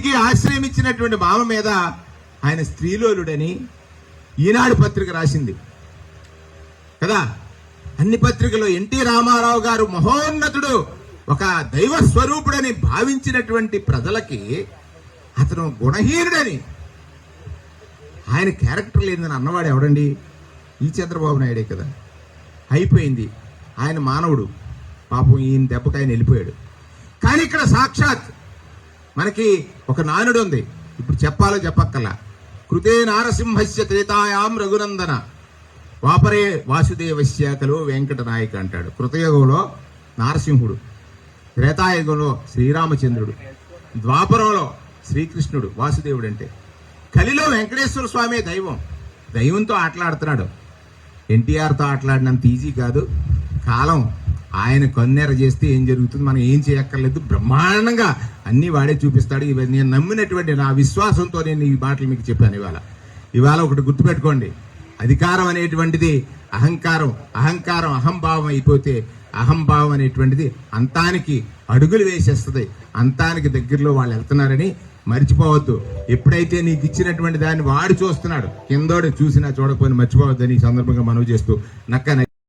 అన్నిటికీ ఆశ్రయం ఇచ్చినటువంటి మామ మీద ఆయన స్త్రీలోలుడని ఈనాడు పత్రిక రాసింది కదా. అన్ని పత్రికలో ఎన్టీ రామారావు గారు మహోన్నతుడు, ఒక దైవ స్వరూపుడని భావించినటువంటి ప్రజలకి అతను గుణహీనుడని, ఆయన క్యారెక్టర్ లేదని అన్నవాడు ఎవడండి? ఈ చంద్రబాబు నాయుడే కదా. అయిపోయింది, ఆయన మానవుడు, పాపం ఈయన దెబ్బకి ఆయన వెళ్ళిపోయాడు. కానీ ఇక్కడ సాక్షాత్ మనకి ఒక నానుడు ఉంది, ఇప్పుడు చెప్పాలో చెప్పక్కల్లా. కృతే నారసింహస్య త్రేతాయాం రఘునందన వాపరే వాసుదేవస్య కలో వెంకట నాయక అంటాడు. కృతయుగంలో నారసింహుడు, త్రేతాయుగంలో శ్రీరామచంద్రుడు, ద్వాపరంలో శ్రీకృష్ణుడు వాసుదేవుడు. అంటే కలిలో వెంకటేశ్వర స్వామి దైవం. దైవంతో ఆటలాడుతున్నాడు. ఎన్టీఆర్తో ఆటలాడినంత ఈజీ కాదు. కాలం ఆయన కన్నెర చేస్తే ఏం జరుగుతుంది, మనం ఏం చేయక్కర్లేదు, బ్రహ్మాండంగా అన్నీ వాడే చూపిస్తాడు. ఇవి నేను నమ్మినటువంటి నా విశ్వాసంతో నేను ఈ మాటలు మీకు చెప్పాను. ఇవాళ ఒకటి గుర్తుపెట్టుకోండి, అధికారం అనేటువంటిది అహంకారం, అహంకారం అహంభావం అయిపోతే అహంభావం అనేటువంటిది అంతానికి అడుగులు వేసేస్తుంది. అంతానికి దగ్గరలో వాళ్ళు వెళ్తున్నారని మర్చిపోవద్దు. ఎప్పుడైతే నీకు ఇచ్చినటువంటి దాన్ని వాడు చూస్తున్నాడు, కిందోడు చూసినా చూడకపోయినా మర్చిపోవద్దని ఈ సందర్భంగా మనవి చేస్తూ నక్క